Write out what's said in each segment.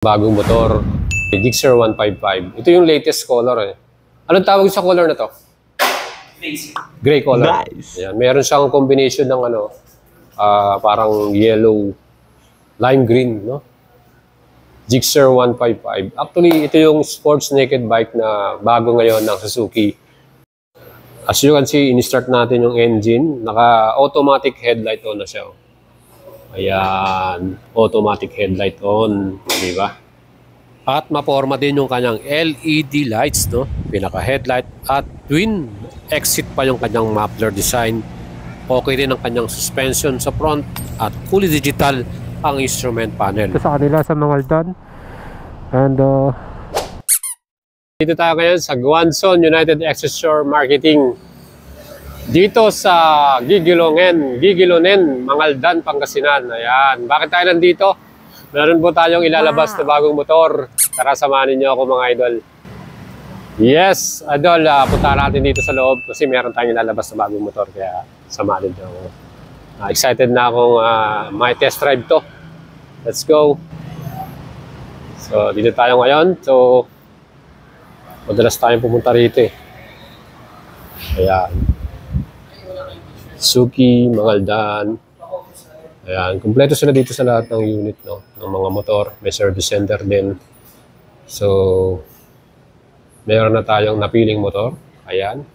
Bagong motor, Gixxer 155. Ito yung latest color eh. Anong tawag sa color na to? Gray color. Nice. Ayan, meron siyang combination ng parang yellow, lime green, no? Gixxer 155. Actually, ito yung sports naked bike na bago ngayon ng Suzuki. As you can see, in-start natin yung engine. Naka-automatic headlight on na siya. Ayan, automatic headlight on, di ba? At maporma din yung kanyang LED lights, no? Pinaka-headlight at twin exit pa yung kanyang muffler design. Okay din ang kanyang suspension sa front at fully digital ang instrument panel. Ito sa kanila sa Mangaldan. And dito tayo ngayon sa Guanzon United Accessory Marketing. Dito sa Gigilonen, Mangaldan, Pangasinan. Ayan. Bakit tayo nandito? Meron po tayong ilalabas na bagong motor. Tara, samahan niyo ako mga idol. Yes, idol, punta natin dito sa loob kasi meron tayong ilalabas na bagong motor. Kaya samahan niyo ako. Excited na akong may test drive to. Let's go. So, dito tayo ngayon. So, madalas tayong pumunta rito eh. Ayan. Suzuki, Mangaldan. Ayan, kumpleto sila dito sa lahat ng unit, no? Ng mga motor. May service center din. So, meron na tayong napiling motor. Ayan.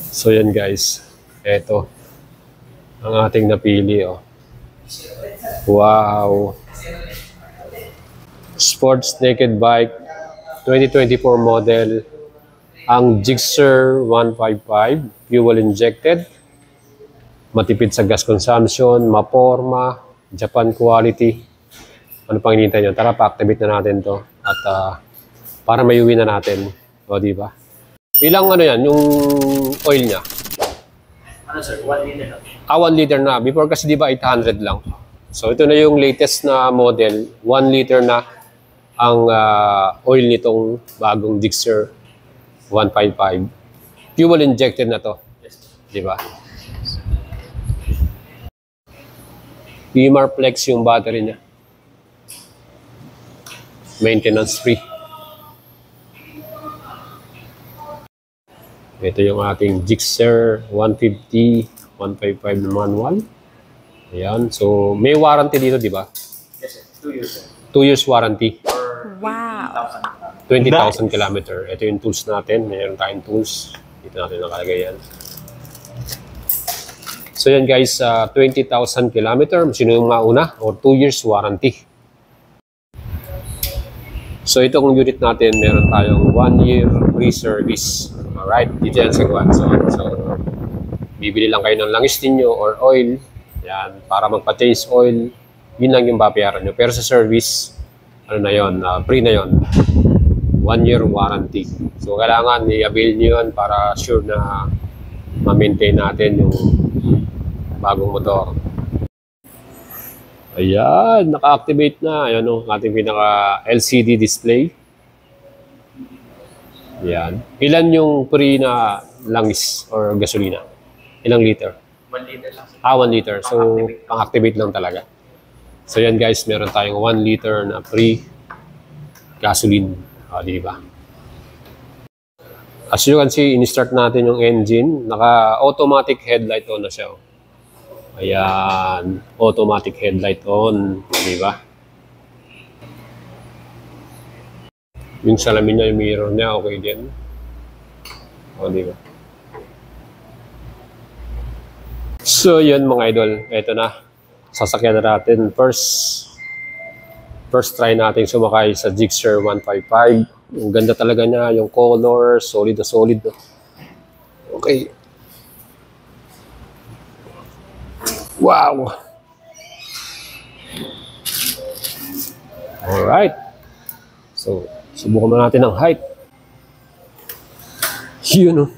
So, yan guys. Ito. Ang ating napili, oh. Wow. Sports naked bike. 2024 model. Ang Gixxer 155. Fuel injected. Matipid sa gas consumption, maporma, Japan quality. Ano pang hinihintay nyo? Tara, pa-activate na natin to. At para mayuwi na natin. O, di ba? Ilang ano yan, yung oil niya? Ano sir, 1 liter na? 1 liter na. Before kasi di ba 800 lang. So, ito na yung latest na model. 1 liter na ang oil nitong bagong Gixxer 155. Fuel injected na to. Di ba? PMR Flex yung battery niya. Maintenance free. Ito yung ating Gixxer 150, 155 na manual. Ayan. So, may warranty dito, di ba? Yes sir, 2 years sir. 2 years warranty. Wow. 20,000 kilometer. Ito yung tools natin. Mayroon tayong tools. Dito natin nakalagay yan. So yan guys, 20,000 kilometer, sino yung mauna? Or 2 years warranty. So itong unit natin, meron tayong 1 year free service. Alright, dito yan sa Guanzon. So, bibili lang kayo ng langis ninyo or oil. Yan, para magpa-change oil, yun lang yung babayaran nyo. Pero sa service, ano na yun, free na yun. 1 year warranty. So kailangan i-avail nyo yun para sure na ma-maintain natin yung bagong motor. Ayan, naka-activate na. Ayan o, ating pinaka-LCD display. Ayan. Ilan yung free na langis or gasolina? Ilang liter? 1 liter lang sir. 1 liter. So, pang-activate lang talaga. So, yan guys, meron tayong 1 liter na free gasoline. O, di ba? As you can see, in-start natin yung engine. Naka-automatic headlight on na siya. Ayan, automatic headlight on, di ba? Yung salamin niya, yung mirror niya, okay din. O, di ba? So, yun mga idol, eto na. Sasakyan na natin. First try natin sumakay sa Gixxer 155. Yung ganda talaga niya, yung color, solid na solid. No? Okay. Wow! Alright. So, subukan na natin ang height. Yun, oh.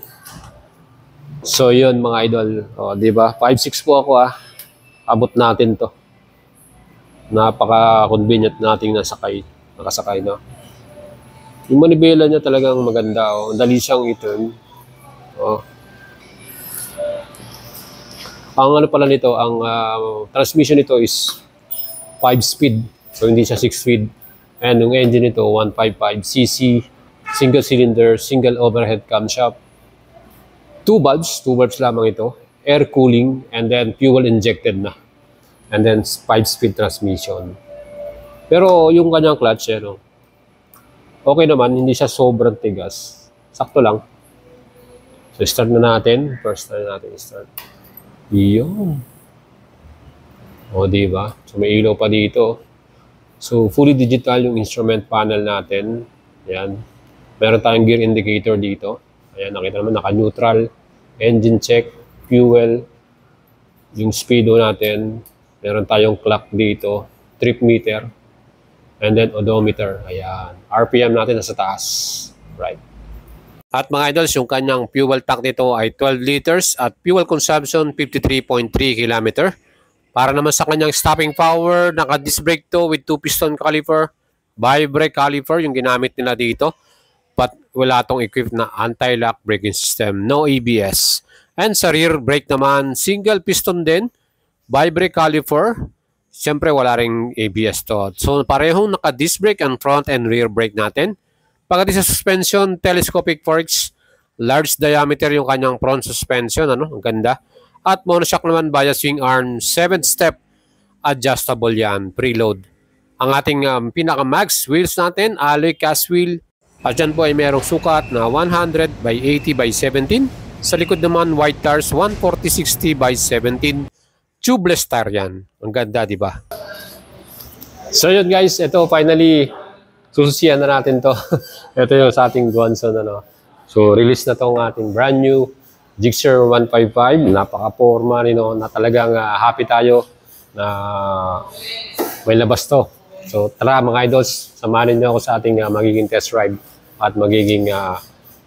So, yun mga idol. O, diba? 5'6" po ako, ah. Abot natin to. Napaka-convenient nating nakasakay, no? Yung manibela niya talagang maganda, oh. Dali siyang i-turn. Oh. Ang ano pala nito, ang transmission nito is 5 speed. So hindi siya 6 speed. And yung engine nito, 155cc, single cylinder, single overhead camshaft. Two valves lamang ito. Air cooling, and then fuel injected na. And then 5-speed transmission. Pero yung kanyang clutch, okay naman, hindi siya sobrang tigas. Sakto lang. So start na natin. First na natin start. Iyon. O, diba? So may ilaw pa dito. So fully digital yung instrument panel natin. Ayan. Meron tayong gear indicator dito. Ayan, nakita naman, naka-neutral. Engine check, fuel, yung speedo natin. Meron tayong clock dito, trip meter, and then odometer. Ayan. RPM natin nasa taas. Right. At mga idols, yung kanyang fuel tank nito ay 12 liters at fuel consumption 53.3 km. Para naman sa kanyang stopping power, naka-disc brake to with 2-piston caliper, bi-brake caliper yung ginamit nila dito. But wala tong equipped na anti-lock braking system, no ABS. And sa rear brake naman, single piston din, bi-brake caliper. Siyempre wala ring ABS to. So parehong naka-disc brake ang front and rear brake natin. Pagdating sa suspension, telescopic forks, large diameter yung kanyang front suspension, ang ganda. At monoshock naman via swing arm, 7-step adjustable yan, preload. Ang ating pinaka-max wheels natin, alloy cast wheel. At dyan po ay merong sukat na 100 by 80 by 17. Sa likod naman, white tires, 140/60 by 17. Tubeless tire yan. Ang ganda, di ba? So yun guys, ito finally, sususiyan na natin to. Ito yung sa ating Guanzon, So release na tong ating brand new Gixxer 155, napaka-forma na talagang happy tayo na may labas to. So tara mga idols, samahan niyo ako sa ating magiging test ride at magiging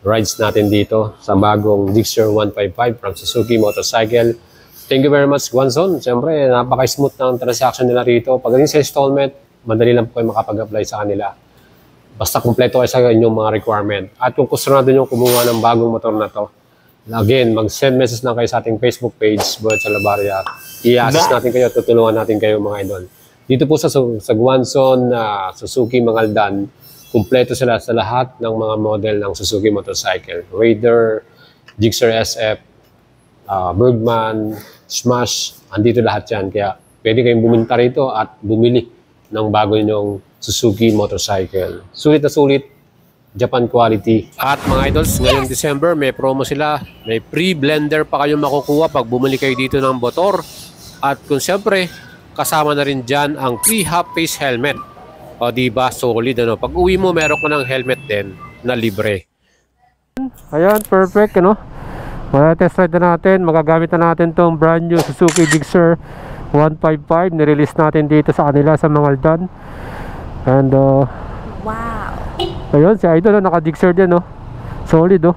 rides natin dito sa bagong Gixxer 155 from Suzuki Motorcycle. Thank you very much Guanzon. Siyempre napaka-smooth ng transaction nila rito. Pagdating sa installment, madali lang po kayo makapag-apply sa kanila. Basta kumpleto kayo sa inyong mga requirement. At kung gusto natin yung kumuha ng bagong motor na to, again, mag-send message lang kayo sa ating Facebook page, Boyet Salabarria. I-assist natin kayo, tutulungan natin kayo mga idol. Dito po sa Guanzon, Suzuki Mangaldan, kumpleto sila sa lahat ng mga model ng Suzuki Motorcycle. Raider, Gixxer SF, Bergman, Smash, andito lahat yan. Kaya pwede kayong bumunta rito at bumili ng bago ninyong Suzuki Motorcycle. Sulit na sulit, Japan quality. At mga idols, ngayong December may promo sila. May free blender pa kayong makukuha pag bumili kayo dito ng motor. At kung siyempre, kasama na rin dyan ang free half face helmet. O diba, solid Pag uwi mo, meron ka ng helmet din na libre. Ayan, perfect test ride na natin. Magagamit na natin tong brand new Suzuki Gixxer 155. Nirelease natin dito sa kanila sa Mangaldan. And wow. Ayun, si Idol naka-Gixxer din solid o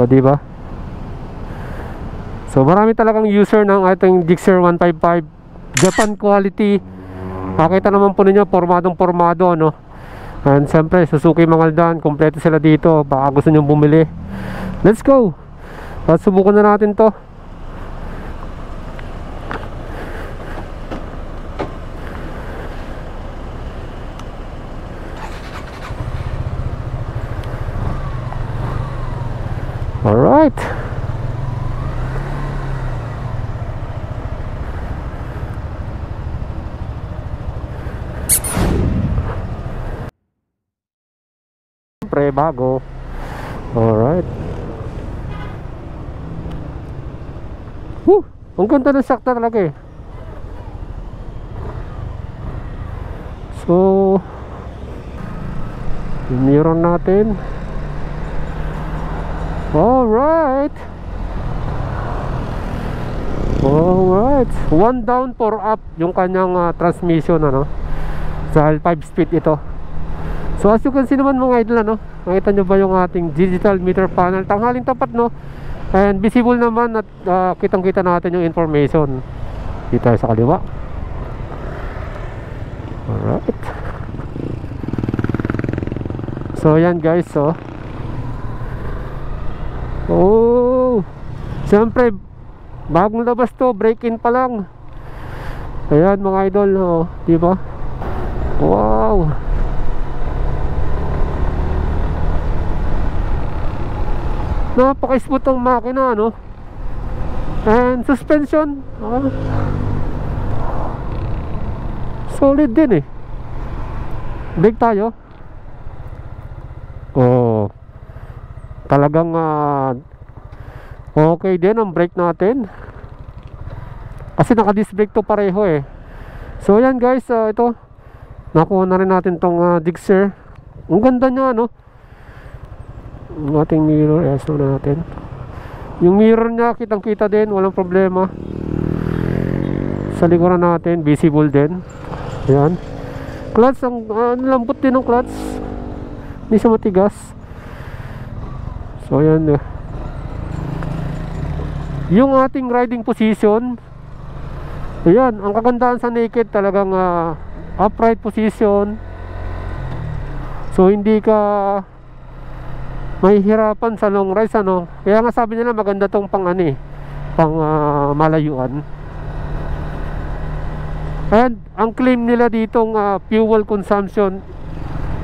diba? So marami talagang user ng ating Gixxer 155, Japan quality. Makita naman po ninyo, pormadong formado And siyempre Suzuki Mangaldan, kompleto sila dito. Baka gusto nyo bumili, let's go. At subukan na natin to. Alright. Siyempre bago. Alright. Ang ganda ng sakta talaga So yung mirror natin. Alright. One down, 4 up yung kanyang transmission sa 5-speed ito. So as you can see naman mga idol nakita nyo ba yung ating digital meter panel? Tanghaling tapat and visible naman at kitang kita natin yung information. Dito tayo sa kaliwa. Alright. So yan guys siyempre bagong labas to, break-in pa lang. Ayan mga idol diba? Wow. Napaka-smooth ang makina, no? And suspension, solid din eh. Brake tayo. Oh, talagang okay din ang brake natin. Kasi naka-disc brake to pareho eh. So yan guys, ito nakuha na rin natin tong Gixxer. Ang ganda niya, no? Ang ating mirror, na natin. Yung mirror niya, kitang kita din, walang problema. Sa likuran natin, visible din. Ayan. Clutch, ang lambot din ng clutch. Hindi siya matigas. So ayan. Yung ating riding position, ayan, ang kagandahan sa naked, talagang upright position. So hindi ka mahihirapan sa long rides, ano. Kaya nga sabi nila maganda tong pang malayuan. And ang claim nila ditong fuel consumption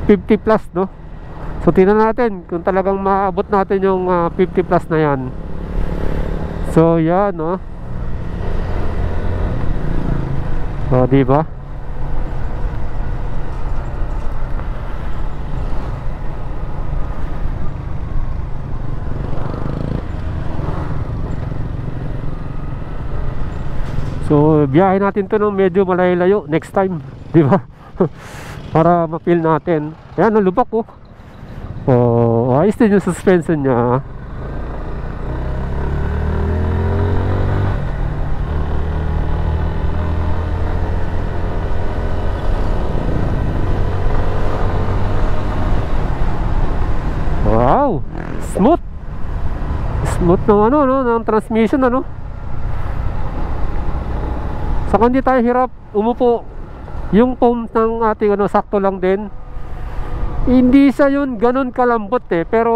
50 plus, no. So tingnan natin kung talagang maabot natin yung 50 plus na yan. So yan, no. O, diba? So biyahe natin to ng medyo malayo-layo next time, di ba? Para ma-feel natin. Ayan, lubak oh. Oh, ayos din yung suspension niya. Wow, smooth. Smooth ng ng transmission, ano. Saka hindi tayo hirap umupo. Yung foam ng ating sakto lang din. Hindi siya yun ganun kalambot eh, pero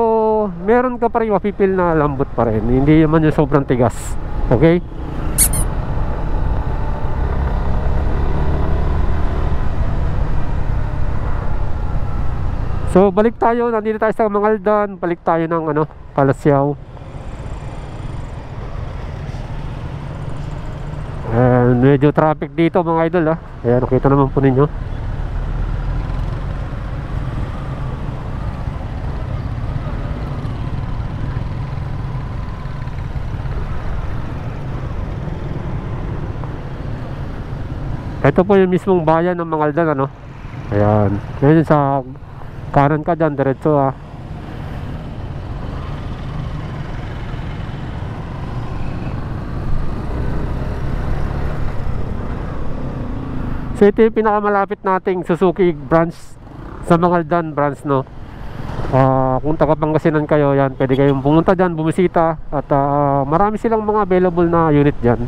meron ka pa rin mapipil na lambot pa rin. Hindi naman yung sobrang tigas. Okay? So balik tayo, nandito tayo sa Mangaldan. Balik tayo ng Kalasyaw. Medyo traffic dito mga idol, ayan, nakita naman po ninyo. Ito po yung mismong bayan ng Mangaldan, ano. Ayan, ngayon sa kanan ka dyan, diretso So ito yung pinakamalapit nating Suzuki branch sa Mangaldan branch, no. Kung taga Pangasinan kayo, yan, pwede kayong pumunta dyan, bumisita. At marami silang mga available na unit dyan.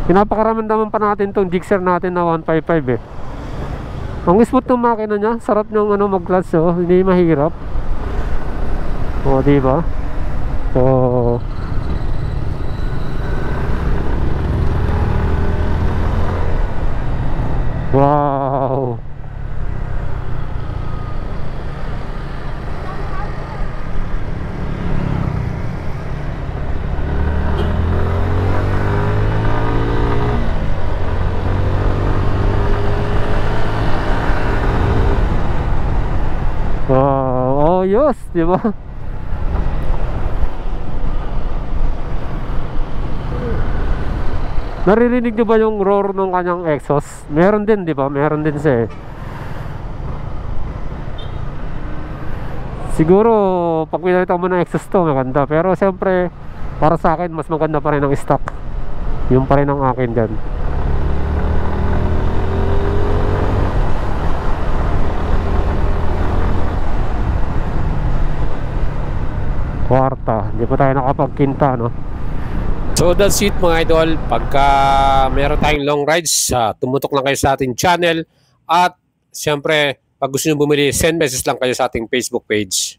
Pinapakaramdaman pa natin tong Gixxer natin na 155 eh. Ang smooth ng makina niya, sarap ng mag-clutch, hindi mahirap. O, diba? So wow. Wow, oh yes, di ba? Naririnig nyo ba yung roar ng kanyang exhaust? Meron din, di ba? Meron din siya eh. Siguro pag pinalitan mo ng exhaust to, maganda. Pero siyempre, para sa akin, mas maganda pa rin ang stock. Yung pa rin ang akin dyan. Kwarta, hindi pa tayo nakapagkinta, no? So that's it mga idol. Pagka meron tayong long rides, tumutok lang kayo sa ating channel. At siyempre, pag gusto nyo bumili, send message lang kayo sa ating Facebook page.